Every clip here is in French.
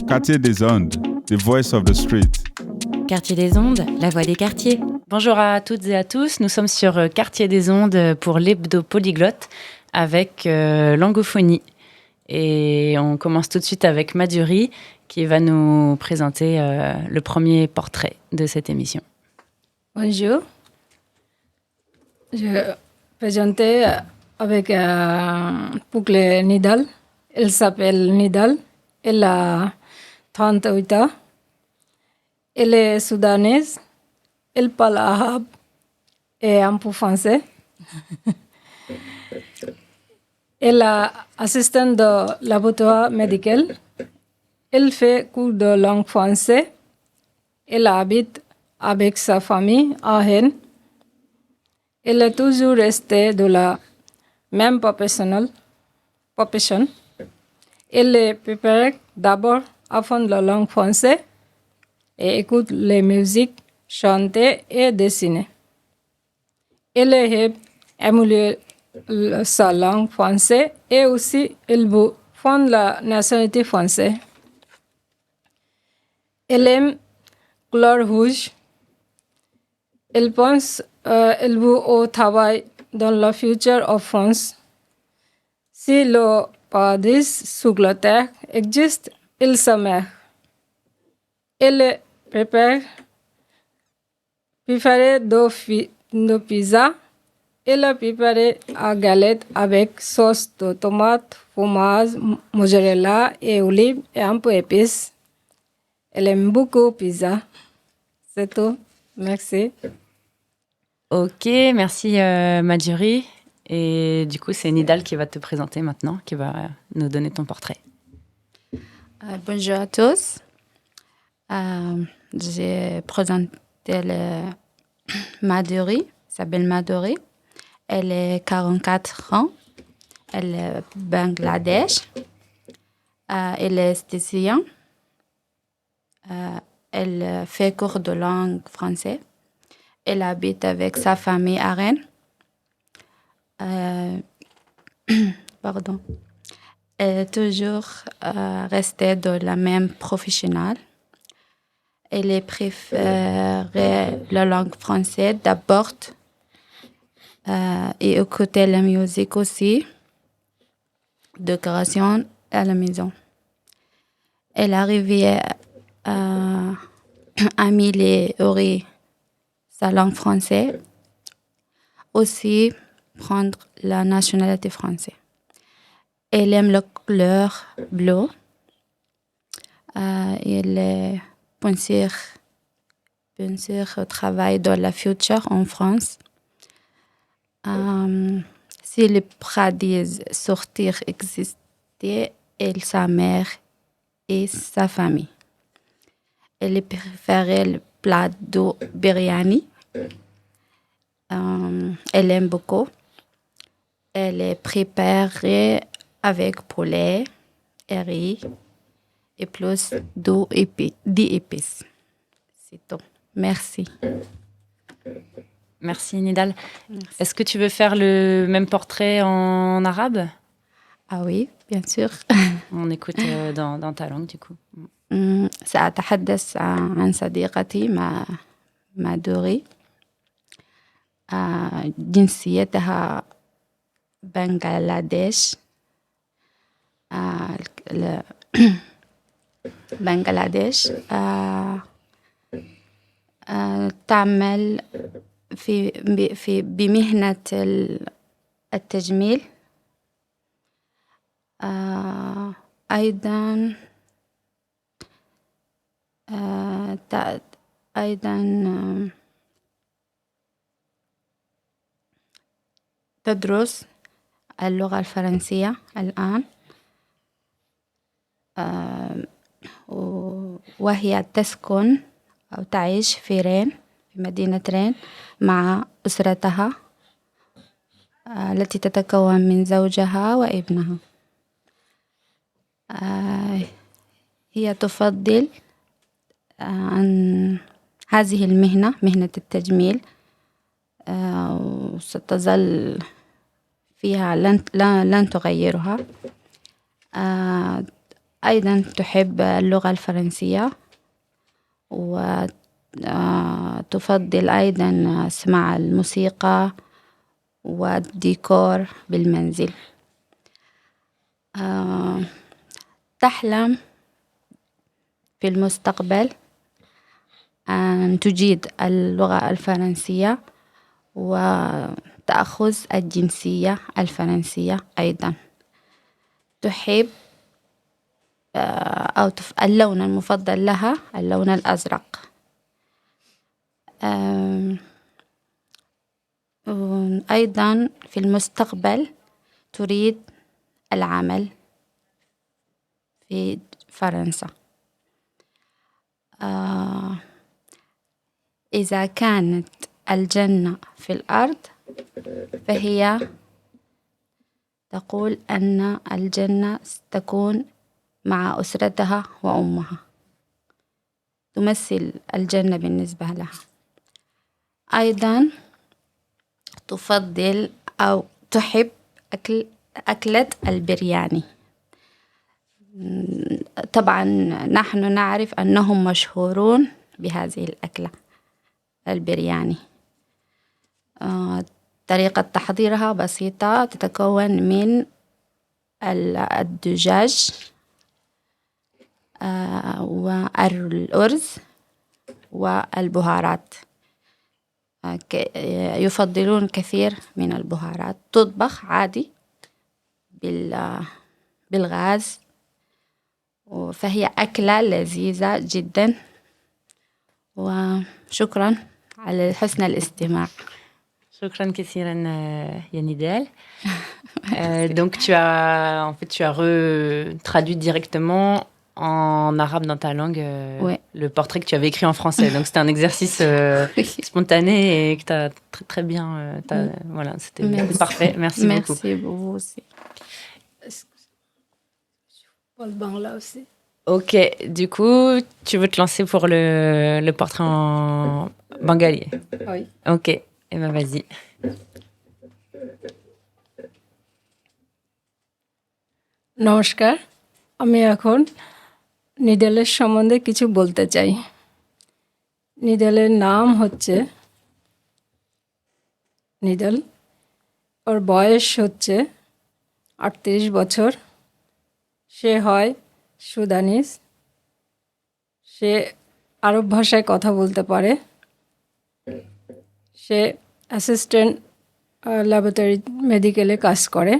Quartier des Ondes, the voice of the street. Quartier des Ondes, la voix des quartiers. Bonjour à toutes et à tous, nous sommes sur Quartier des Ondes pour l'hebdo polyglotte avec Langophonie. Et on commence tout de suite avec Madhuri qui va nous présenter le premier portrait de cette émission. Bonjour, je vais présenter avec Poucle Nidal. Elle s'appelle Nidal, elle a 38 ans. Elle est soudanaise, elle parle arabe et un peu français. Elle est assistante de laboratoire médical. Elle fait cours de langue française. Elle habite avec sa famille à Rennes. Elle est toujours restée de la même profession. Elle est préparée d'abord à apprendre la langue française et écoute les musiques chantées et dessinées. Elle aime émuler sa langue française et aussi elle veut prendre la nationalité française. Elle aime couleur rouge. Elle pense elle veut au travail dans le futur of France. Si le paradis sur la terre existe, il s'aime. Elle prépare de pizza. Elle a préparé une galette avec sauce de tomate, fromage, mozzarella et olives et un peu d'épices. Elle aime beaucoup pizza. C'est tout. Merci. Ok, merci Madhuri. Et du coup, c'est Nidal qui va te présenter maintenant, qui va nous donner ton portrait. Bonjour à tous. J'ai présenté Madhuri, s'appelle Madhuri. Elle est 44 ans. Elle est Bangladesh. Elle est esthéticienne. Elle fait cours de langue française. Elle habite avec sa famille à Rennes. Pardon. Elle est toujours restée dans la même professionnelle. Elle préfère la langue française d'abord et écouter la musique aussi. Décoration à la maison. Elle arrivait à améliorer sa langue française. Aussi prendre la nationalité française. Elle aime la couleur bleue. Elle pense au travail dans le futur en France. Si le paradis sortir existait, elle, sa mère et sa famille. Elle préférait le plat de biryani. Elle aime beaucoup. Elle est préparée avec poulet et riz et plus d'épices. C'est tout. Merci. Merci Nidal. Merci. Est-ce que tu veux faire le même portrait en arabe ? Ah oui, bien sûr. On écoute dans ta langue du coup. سأتحدث عن صديقتي مادوري. جنسيتها بنغلاديش. بنغلاديش. تعمل بمهنة التجميل. أيضا تدرس اللغة الفرنسية الآن. وهي تسكن أو تعيش في رين، في مدينة رين مع أسرتها التي تتكون من زوجها وابنها. هي تفضل عن هذه المهنة، مهنة التجميل، وستظل فيها لن تغيرها. أيضا تحب اللغة الفرنسية وتفضل أيضا سماع الموسيقى والديكور بالمنزل. تحلم في المستقبل أن تجيد اللغة الفرنسية وتأخذ الجنسية الفرنسية أيضا. تحب اللون المفضل لها اللون الأزرق. أيضا في المستقبل تريد العمل في فرنسا. إذا كانت الجنة في الأرض فهي تقول أن الجنة ستكون مع أسرتها وأمها، تمثل الجنة بالنسبة لها. أيضا تفضل أو تحب أكلة البرياني. طبعا نحن نعرف أنهم مشهورون بهذه الأكلة البرياني. طريقة تحضيرها بسيطة، تتكون من الدجاج والأرز والبهارات. يفضلون كثير من البهارات. تطبخ عادي بالغاز، فهي أكلة لذيذة جدا. وشكرا على حسن الاستماع. Shukran كثيرا يا نضال. Donc tu as traduit directement en arabe dans ta langue Ouais. le portrait que tu avais écrit en français. Donc c'était un exercice spontané et que tu as très très bien voilà, c'était parfait. Merci beaucoup. Merci beaucoup aussi. Pour le Bangla aussi. Ok, du coup, tu veux te lancer pour le portrait en bengali? Oui. Ok, et ben vas-y. নমস্কার, আমি এখন নিডালের সম্বন্ধে কিছু বলতে চাই। নিডালের নাম হচ্ছে নিডাল। ওর বয়স হচ্ছে 38 বছর। সে হয় সুদানিজ। সে আরব ভাষায় কথা বলতে পারে। সে অ্যাসিস্ট্যান্ট ল্যাবরেটরি মেডিকেলে কাজ করে।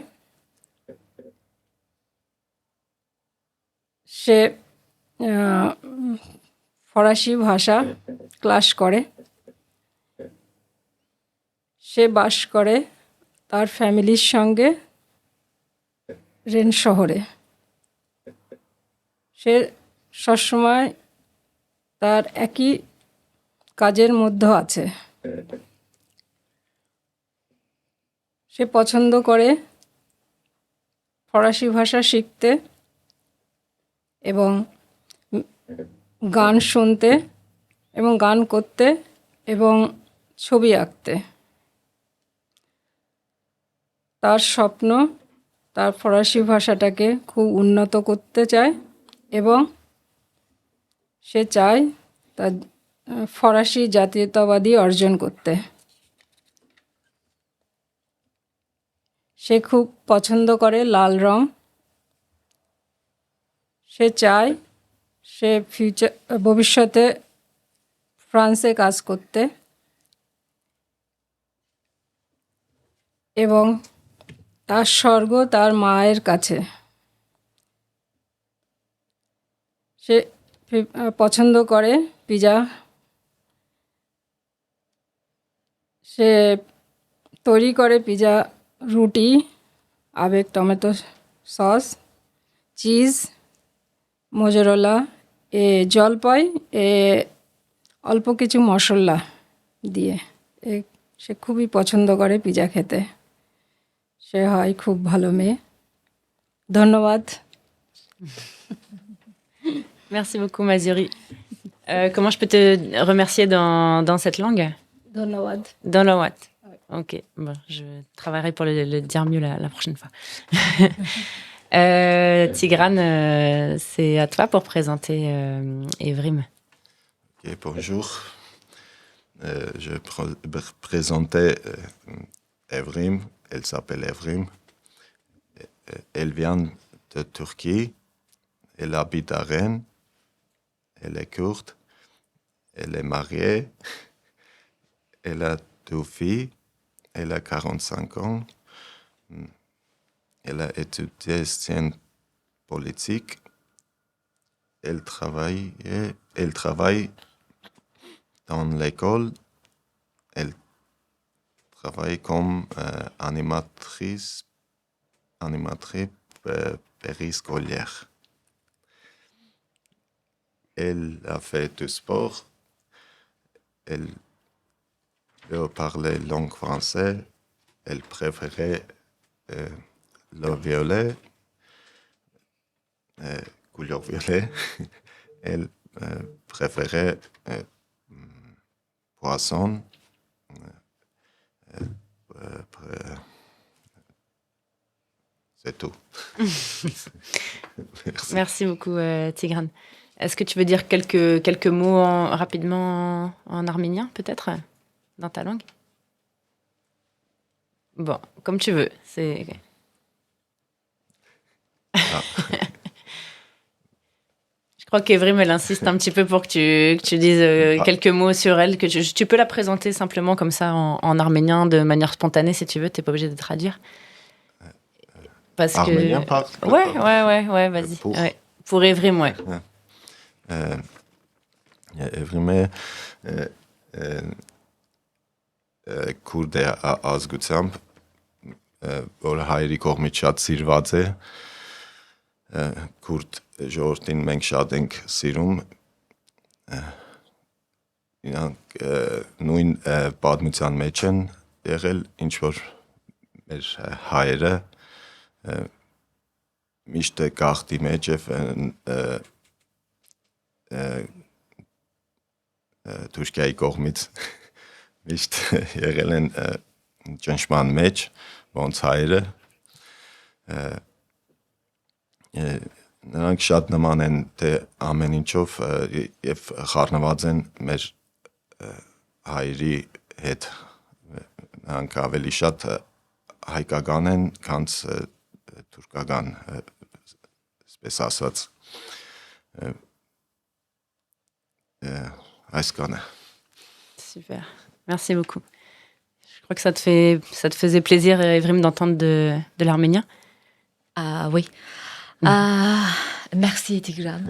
সে ফরাসি ভাষা ক্লাস করে। সে বাস করে তার ফ্যামিলির সঙ্গে রেন শহরে। সে সবসময় তার একই কাজের মধ্যে আছে। সে পছন্দ করে ফরাসি ভাষা শিখতে এবং গান শুনতে এবং গান করতে এবং ছবি আঁকতে। তার স্বপ্ন তার ফরাসি ভাষাটাকে খুব উন্নত করতে চায় এবং সে চায় তার ফরাসি জাতীয়তাবাদী অর্জন করতে। সে খুব পছন্দ করে লাল রং। সে চায় সে ভবিষ্যতে ফ্রান্সে কাজ করতে এবং তার স্বর্গ তার মায়ের কাছে। সে পছন্দ করে পিৎজা। সে তৈরি করে পিৎজা, রুটি, avec tomato sauce, cheese, mozzarella এ জলপাই এ অল্প কিছু মশলা দিয়ে। সে খুবই পছন্দ করে পিৎজা খেতে। সে হয় খুব ভালো মেয়ে। ধন্যবাদ। Merci beaucoup, Mazuri. Comment je peux te remercier dans cette langue? ধন্যবাদ। Dans la Watt. Ok, bon, je travaillerai pour le dire mieux la prochaine fois. Tigrane, c'est à toi pour présenter Evrim. Ok, bonjour. Je présentais Evrim. Elle s'appelle Evrim. Elle vient de Turquie. Elle habite à Rennes. Elle est kurde. Elle est mariée. Elle a 2 filles. Elle a 45 ans. Elle a étudié sciences politiques. Elle travaille dans l'école. Elle travaille comme animatrice périscolaire. Elle a fait du sport. Elle veut parler langue française. Elle préférait le violet, couleur violet. Elle préférait poisson. C'est tout. Merci beaucoup, Tigrane. Est-ce que tu veux dire quelques mots rapidement en arménien, peut-être, dans ta langue? Bon, comme tu veux. C'est... Ah. Je crois qu'Evrim, elle insiste un petit peu pour que tu dises quelques mots sur elle. Tu peux la présenter simplement comme ça en arménien de manière spontanée si tu veux. Tu n'es pas obligé de traduire. Parce Arménien, que... Ouais, vas-y. Pour Evrim, ouais. Evrim քուրդ է ազգությամբ, որ հայերի կողմից շատ սիրված է, քուրդ ժողովրդին մենք շատ ենք սիրում, իրանք նույն պատմության մեջ են եղել, ինչ որ մեր հայերը միշտ գաղթի մեջ եւ Թուրքիայի կողմից միշտ եղել են ճնշման մեջ, ոնց հայերը, նրանք շատ նման են թե ամեն ինչով եւ խառնված են մեր հայերի հետ, նրանք ավելի շատ հայկական են, քան թուրքական, այսպես ասած, այս կանը. Super, merci beaucoup. Je crois que ça te faisait plaisir, Evrim, d'entendre de l'arménien. Ah oui. Merci Tigrane.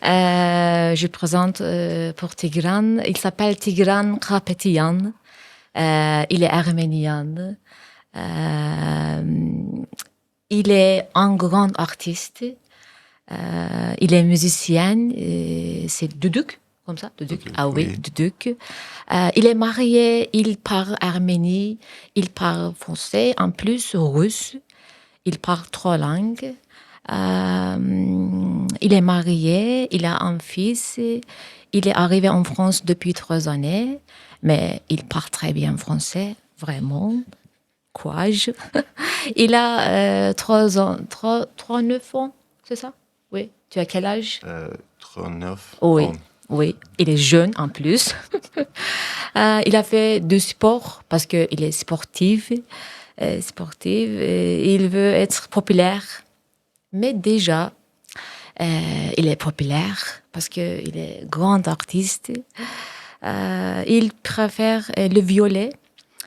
Je présente pour Tigrane. Il s'appelle Tigrane Krapetian. Il est arménien. Il est un grand artiste. Il est musicien. C'est Duduk, comme ça, Duduk. Ah oui, Duduk. Il est marié. Il parle arménien. Il parle français, en plus russe. Il parle 3 langues. Il est marié, il a un fils. Il est arrivé en France depuis 3 années, mais il parle très bien français, vraiment. Courage. Il a 39 ans, c'est ça? Oui. Tu as quel âge? 39 Oui. ans. Oui, il est jeune en plus. Il a fait du sport parce qu'il est sportif. Il veut être populaire. Mais déjà, il est populaire parce qu'il est grand artiste. Il préfère le violet,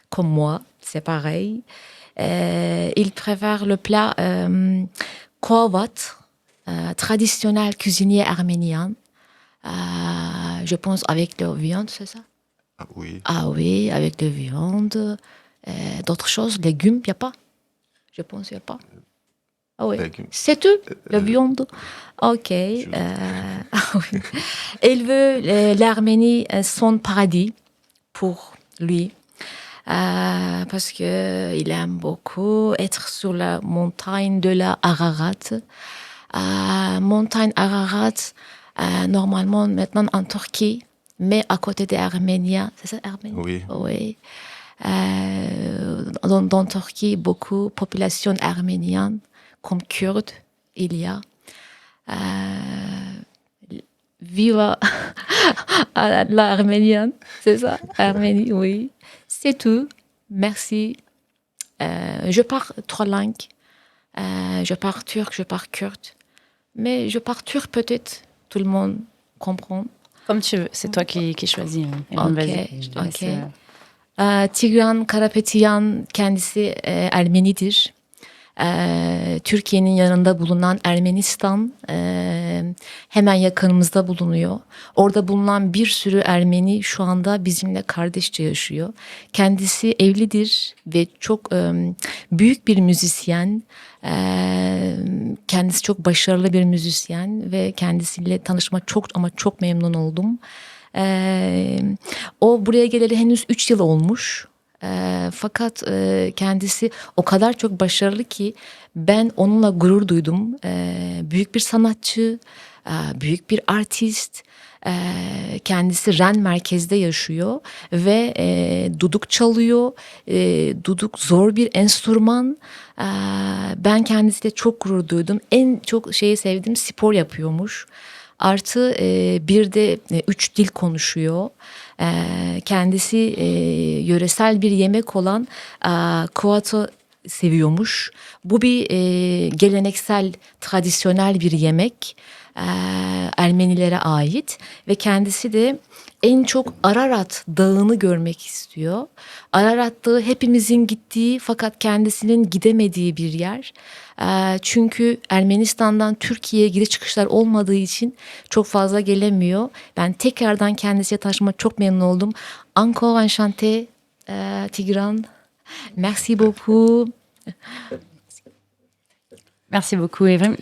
comme moi, c'est pareil. Il préfère le plat kovat, traditionnel cuisinier arménien. Je pense avec la viande, c'est ça? Ah oui. Ah oui, avec la viande. D'autres choses, légumes, il n'y a pas? Je pense qu'il n'y a pas. Ah oui, c'est tout, la viande. Ok. Oui. Il veut l'Arménie son paradis pour lui. Parce qu'il aime beaucoup être sur la montagne de la Ararat. Montagne Ararat, normalement maintenant en Turquie, mais à côté des Arméniens. C'est ça, Arménie? Oui. Oui. Dans Turquie, beaucoup de population arménienne, comme kurde, il y a Viva la arménienne, c'est ça? Arménie, oui. C'est tout. Merci. Je parle 3 langues. Je parle turc, je parle kurde. Mais je parle turc peut-être. Tout le monde comprend. Comme tu veux, c'est toi qui choisis. Ok, Vas-y, je te laisse, ok. Tigran Karapetyan kendisi Ermenidir. Türkiye'nin yanında bulunan Ermenistan hemen yakınımızda bulunuyor. Orada bulunan bir sürü Ermeni şu anda bizimle kardeşçe yaşıyor. Kendisi evlidir ve çok büyük bir müzisyen. Kendisi çok başarılı bir müzisyen ve kendisiyle tanışma çok memnun oldum. O buraya geleli henüz 3 yıl olmuş. Fakat kendisi o kadar çok başarılı ki ben onunla gurur duydum. Büyük bir sanatçı, büyük bir artist. Kendisi Ren merkezde yaşıyor ve duduk çalıyor. Duduk zor bir enstrüman. Ben kendisiyle çok gurur duydum. En çok şeyi sevdiğim spor yapıyormuş. Artı bir de 3 dil konuşuyor. Kendisi yöresel bir yemek olan kuato seviyormuş. Bu bir geleneksel, tradisyonel bir yemek. Ermenilere ait ve kendisi de en çok Ararat Dağı'nı görmek istiyor. Ararat Dağı hepimizin gittiği fakat kendisinin gidemediği bir yer. Çünkü Ermenistan'dan Türkiye'ye giriş çıkışlar olmadığı için çok fazla gelemiyor. Ben tekrardan kendisiyle tanışma çok memnun oldum. Encore enchanté, Tigran. Merci beaucoup. Merci beaucoup, Evrim.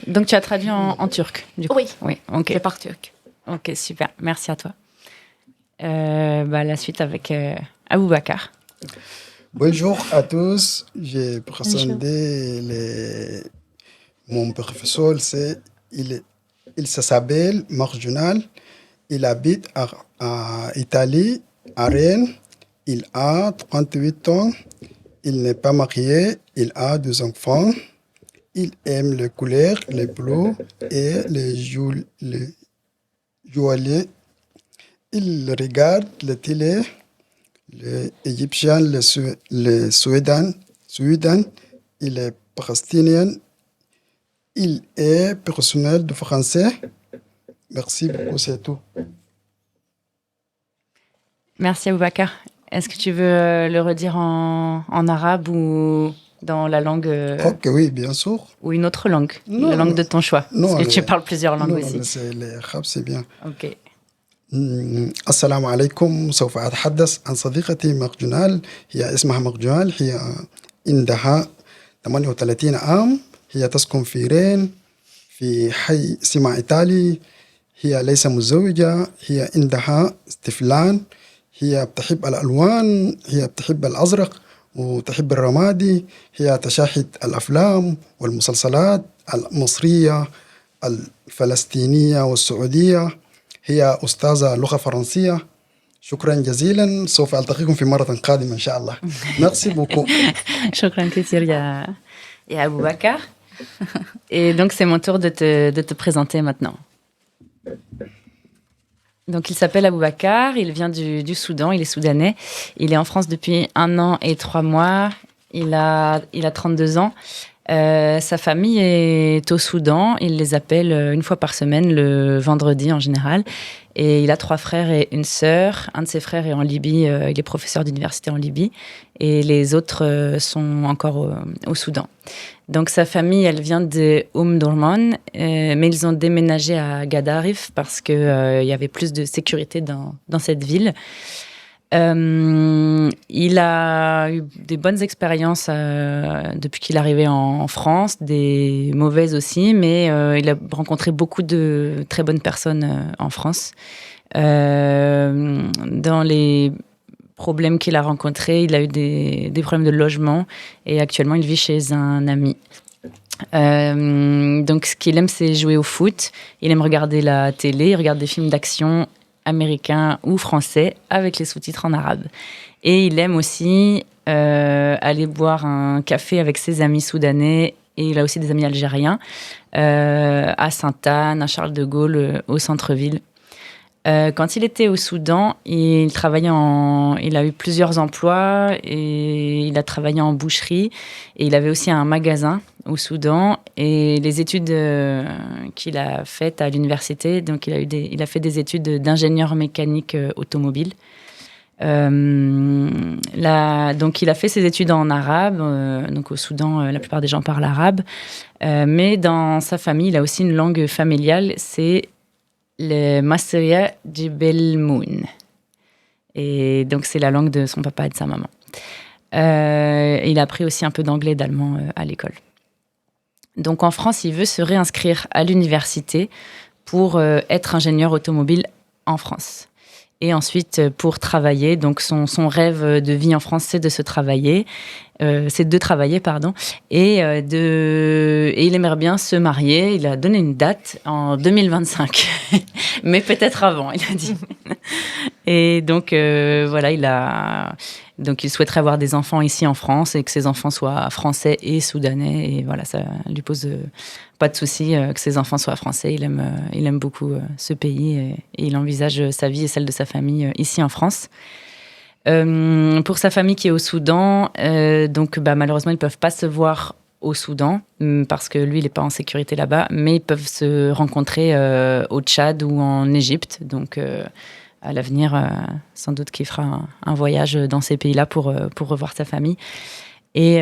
Donc tu as traduit en turc, du coup. Oui, ok. Je parle turc. Ok, super. Merci à toi. La suite avec Aboubakar. Bonjour à tous. J'ai présenté mon professeur. Il s'appelle Marjunal. Il habite à Italie, à Rennes. Il a 38 ans. Il n'est pas marié. Il a 2 enfants. Il aime les couleurs, les bleus et les joyeux. Il regarde la télé, les Égyptiens, le Soudan. Il est palestinien. Il est personnel de français. Merci beaucoup, c'est tout. Merci Aboubakar. Est-ce que tu veux le redire en arabe ou dans la langue Ok, oui, bien sûr. ou une autre langue, Non, la langue de ton choix, non, parce que tu parles plusieurs langues non, aussi. l'arabe, c'est bien. Ok. السلام عليكم. سوف أتحدث عن صديقتي مرجنال. هي اسمها مرجنال. هي عندها 38 عام. هي تسكن في رين في حي سما إيطالي. هي ليس متزوجة. هي عندها طفلان. هي بتحب الألوان. هي بتحب الأزرق وتحب الرمادي. هي تشاهد الأفلام والمسلسلات المصرية الفلسطينية والسعودية. هي أستاذة لغة فرنسية. شكرا جزيلا. سوف ألتقيكم في مرة قادمة إن شاء الله. Merci beaucoup. Shukran Kathir, il y a Aboubakar. Et donc, c'est mon tour de te présenter maintenant. Donc, il s'appelle Aboubakar, il vient du Soudan, il est soudanais. Il est en France depuis 1 an et 3 mois. Il a 32 ans. Sa famille est au Soudan. Il les appelle une fois par semaine, le vendredi en général. Et il a 3 frères et une sœur. Un de ses frères est en Libye. Il est professeur d'université en Libye. Et les autres sont encore au Soudan. Donc sa famille, elle vient de Durman, mais ils ont déménagé à Gadarif parce qu'il y avait plus de sécurité dans cette ville. Il a eu des bonnes expériences depuis qu'il est arrivé en France, des mauvaises aussi, mais il a rencontré beaucoup de très bonnes personnes en France. Dans les problèmes qu'il a rencontrés, il a eu des problèmes de logement et actuellement il vit chez un ami. Donc ce qu'il aime, c'est jouer au foot. Il aime regarder la télé, il regarde des films d'action américain ou français avec les sous-titres en arabe. Et il aime aussi aller boire un café avec ses amis soudanais et il a aussi des amis algériens à Sainte-Anne, à Charles de Gaulle, au centre-ville. Quand il était au Soudan, il a eu plusieurs emplois et il a travaillé en boucherie et il avait aussi un magasin au Soudan et les études qu'il a faites à l'université, donc il a fait des études d'ingénieur mécanique automobile. Donc il a fait ses études en arabe, donc au Soudan la plupart des gens parlent arabe, mais dans sa famille il a aussi une langue familiale, c'est le Masriya Jibel Moon. Et donc, c'est la langue de son papa et de sa maman. Il a appris aussi un peu d'anglais et d'allemand à l'école. Donc, en France, il veut se réinscrire à l'université pour être ingénieur automobile en France. Et ensuite, pour travailler. Donc, son rêve de vie en France, c'est de travailler. Et il aimerait bien se marier. Il a donné une date en 2025. Mais peut-être avant, il a dit. Et donc, voilà, donc il souhaiterait avoir des enfants ici en France et que ses enfants soient français et soudanais. Et voilà, ça lui pose pas de souci que ses enfants soient français. Il aime beaucoup ce pays et il envisage sa vie et celle de sa famille ici en France. Pour sa famille qui est au Soudan, donc malheureusement, ils ne peuvent pas se voir au Soudan parce que lui, il n'est pas en sécurité là-bas, mais ils peuvent se rencontrer au Tchad ou en Égypte. Donc, à l'avenir, sans doute qu'il fera un voyage dans ces pays-là pour revoir sa famille. Et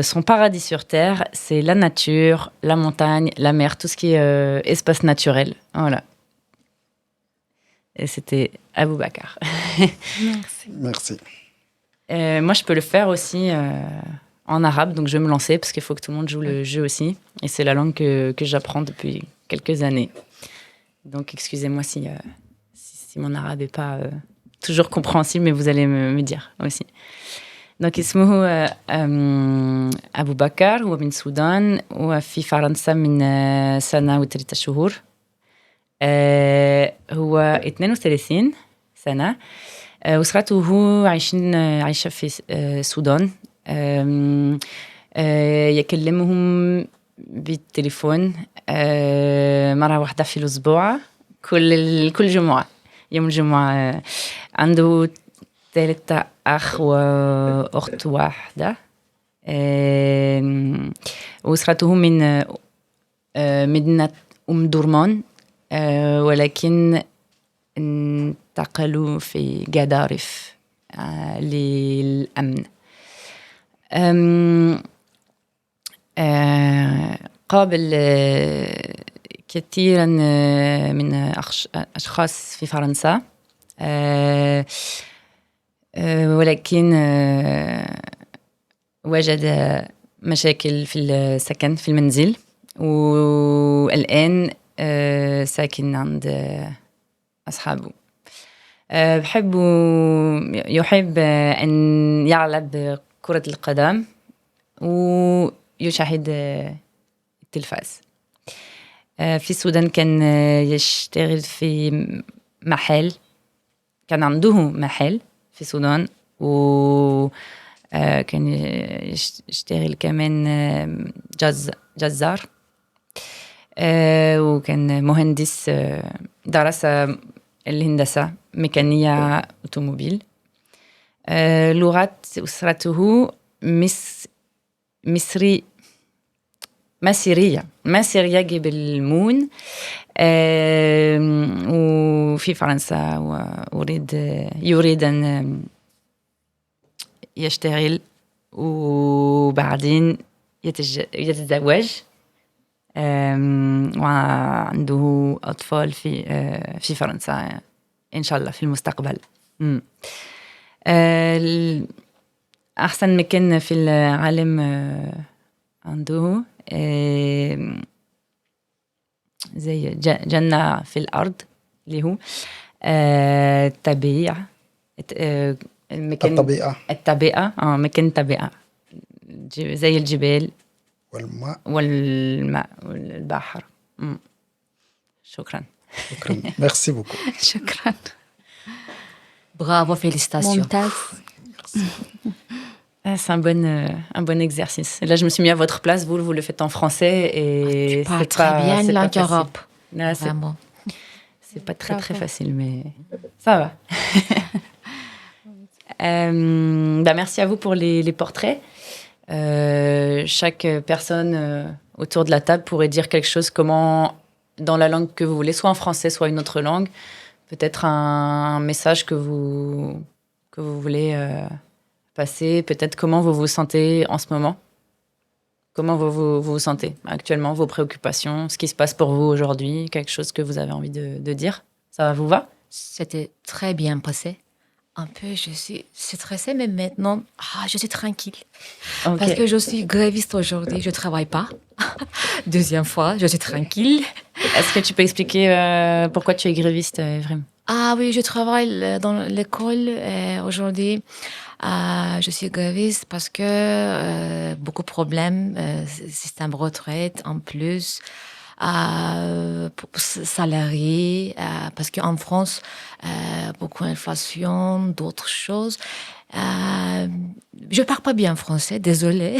son paradis sur Terre, c'est la nature, la montagne, la mer, tout ce qui est espace naturel. Voilà. Et c'était Aboubakar. Merci. Moi, je peux le faire aussi en arabe, donc je vais me lancer parce qu'il faut que tout le monde joue le jeu aussi. Et c'est la langue que j'apprends depuis quelques années. Donc, excusez-moi si mon arabe n'est pas toujours compréhensible, mais vous allez me dire aussi. Donc, اسمه أبو بكر هو من السودان وفي فرنسا من سنة و3 شهور. هو 32 سنة. أسرته عايشة في السودان. يكلمهم بالتليفون مرة واحدة في الأسبوع كل جمعة. يوم الجمعة عنده 3 أخ وأخت واحدة. وأسرته من مدينة درمان ولكن انتقلوا في قدارف للأمن. قابل كثيرا من أشخاص في فرنسا ولكن وجد مشاكل في السكن في المنزل والآن ساكن عند أصحابه. يحب أن يلعب كرة القدم ويشاهد التلفاز. في السودان كان يشتغل في محل، كان عنده محل في السودان وكان يشتغل كمان جزار وكان مهندس، درس الهندسة ميكانية أوتوموبيل. لغات أسرته مصرية جبل مون وفي فرنسا يريد أن يشتغل وبعدين يتزوج وعنده أطفال في فرنسا إن شاء الله في المستقبل. أحسن مكان في العالم عنده زي جنة في الأرض اللي هو الطبيعة، الطبيعة مكان الطبيعة زي الجبال والماء والبحر. شكرا. Merci beaucoup. شكرا. Bravo, félicitations. ممتاز. Ah, c'est un bon exercice. Et là, je me suis mis à votre place. Vous le faites en français et Tu parles très bien c'est langue pas facile. arabe. Là, c'est Vraiment. pas très facile, mais ça va. Merci à vous pour les portraits. Chaque personne autour de la table pourrait dire quelque chose dans la langue que vous voulez, soit en français, soit une autre langue. Peut-être un message que vous voulez passer, peut-être comment vous vous sentez en ce moment. Comment vous vous sentez actuellement, vos préoccupations, ce qui se passe pour vous aujourd'hui, quelque chose que vous avez envie de dire. Ça vous va? C'était très bien passé. Un peu, je suis stressée, mais maintenant, je suis tranquille. Ok. Parce que je suis gréviste aujourd'hui, je ne travaille pas. Deuxième fois, je suis tranquille. Est-ce que tu peux expliquer pourquoi tu es gréviste, Evrim? Ah oui, je travaille dans l'école aujourd'hui. Je suis gréviste parce que beaucoup de problèmes, système retraite en plus, pour salariés, parce qu'en France, beaucoup d'inflation, d'autres choses. Je parle pas bien français, désolée,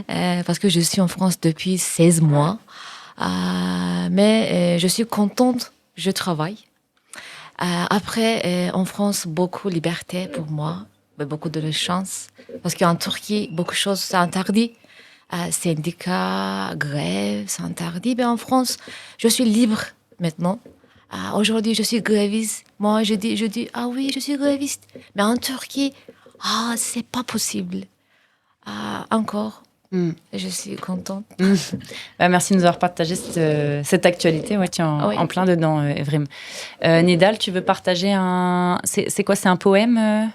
parce que je suis en France depuis 16 mois. Mais je suis contente, je travaille. Après, en France, beaucoup de liberté pour moi, mais beaucoup de chance. Parce qu'en Turquie, beaucoup de choses sont interdites. Syndicats, grève, c'est interdit. Mais en France, je suis libre maintenant. Aujourd'hui, je suis gréviste. Moi, je dis, ah oui, je suis gréviste. Mais en Turquie, c'est pas possible. Encore. Je suis contente. Merci de nous avoir partagé cette actualité. Ouais, tu es en plein dedans, Evrim. Nidal, tu veux partager c'est quoi? C'est un poème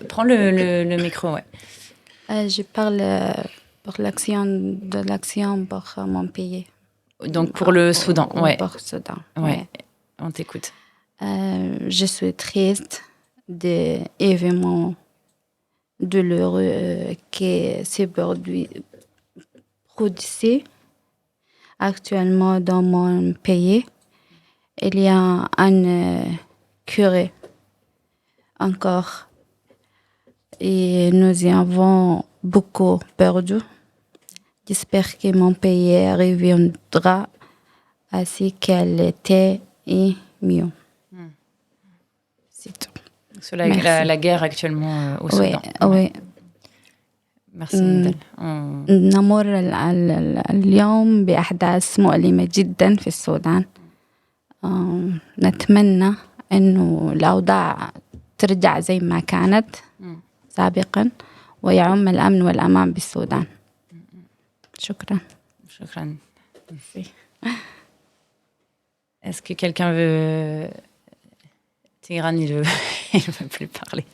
Prends le micro, ouais. Je parle pour l'action pour mon pays. Donc pour le Soudan, ouais. Pour le Soudan, ouais. On t'écoute. Je suis triste des événements douloureux qui se produisent actuellement dans mon pays. Il y a un curé encore et nous y avons beaucoup perdu. J'espère que mon pays reviendra à ce qu'elle était et mieux. C'est tout. Sur la guerre actuellement au Soudan. Oui. Merci نيدال. نمر اليوم بأحداث مؤلمة جدا في السودان. نتمنى إنه الأوضاع ترجع زي ما كانت سابقا ويعم الأمن والأمان بالسودان. شكرا. Est-ce que quelqu'un veut... Tigran, il veut plus parler.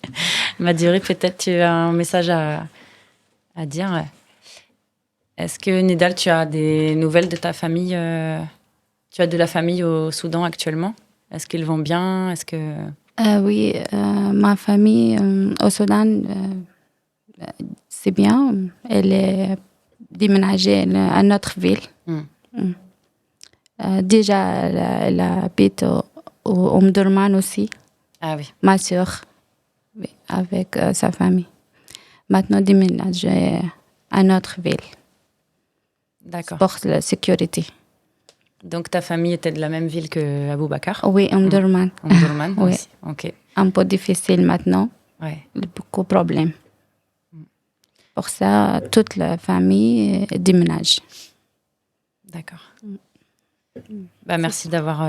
Maduri, peut-être tu as un message à dire. Est-ce que, Nidal, tu as des nouvelles de ta famille Tu as de la famille au Soudan actuellement? Est-ce qu'ils vont bien? Est-ce que... Oui, ma famille au Soudan, c'est bien. Elle est déménagée à notre ville. Déjà, elle habite au Omdurman aussi. Ah oui. Ma sœur, oui, avec sa famille. Maintenant, déménagée à notre ville. D'accord. Pour la sécurité. Donc, ta famille était de la même ville que Aboubakar? Oui, Omdurman. Omdurman Oui. aussi. Ok. Un peu difficile maintenant. Ouais. Beaucoup de problèmes. Pour ça, toute la famille déménage. D'accord. Merci d'avoir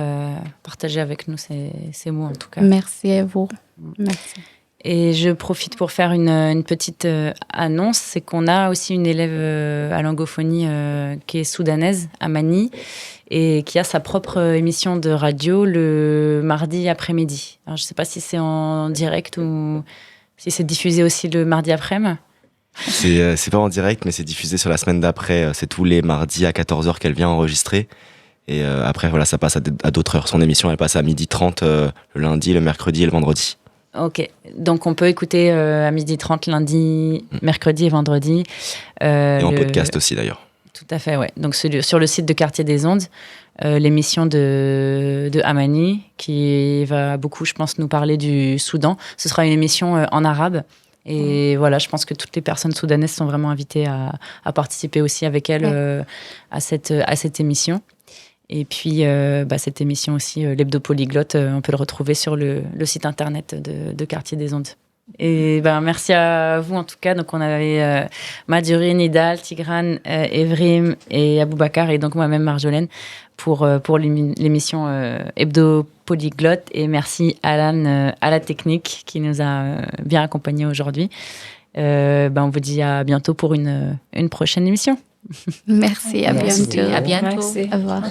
partagé avec nous ces mots, en tout cas. Merci à vous. Merci. Et je profite pour faire une petite annonce, c'est qu'on a aussi une élève à Langophonie qui est soudanaise, Amani, et qui a sa propre émission de radio le mardi après-midi. Alors, je ne sais pas si c'est en direct ou si c'est diffusé aussi le mardi après-midi. C'est pas en direct, mais c'est diffusé sur la semaine d'après. C'est tous les mardis à 14h qu'elle vient enregistrer. Et après, voilà, ça passe à d'autres heures. Son émission, elle passe à 12h30 le lundi, le mercredi et le vendredi. Ok, donc on peut écouter à 12h30 lundi, mercredi et vendredi. Et en podcast aussi d'ailleurs. Tout à fait, ouais. Donc sur le site de Quartier des Ondes, l'émission de Amani, qui va beaucoup, je pense, nous parler du Soudan. Ce sera une émission en arabe Et voilà, je pense que toutes les personnes soudanaises sont vraiment invitées à participer aussi avec elles à cette émission. Et puis, cette émission aussi, l'Hebdo Polyglotte, on peut le retrouver sur le site internet de Quartier des Ondes. Et merci à vous en tout cas. Donc on avait Madjuri, Nidal, Tigran, Evrim et Aboubakar et donc moi-même Marjolaine pour l'émission Hebdo Polyglotte. Et merci Alan à la technique qui nous a bien accompagnés aujourd'hui. On vous dit à bientôt pour une prochaine émission. Merci, à bientôt. À bientôt. Merci. Au revoir.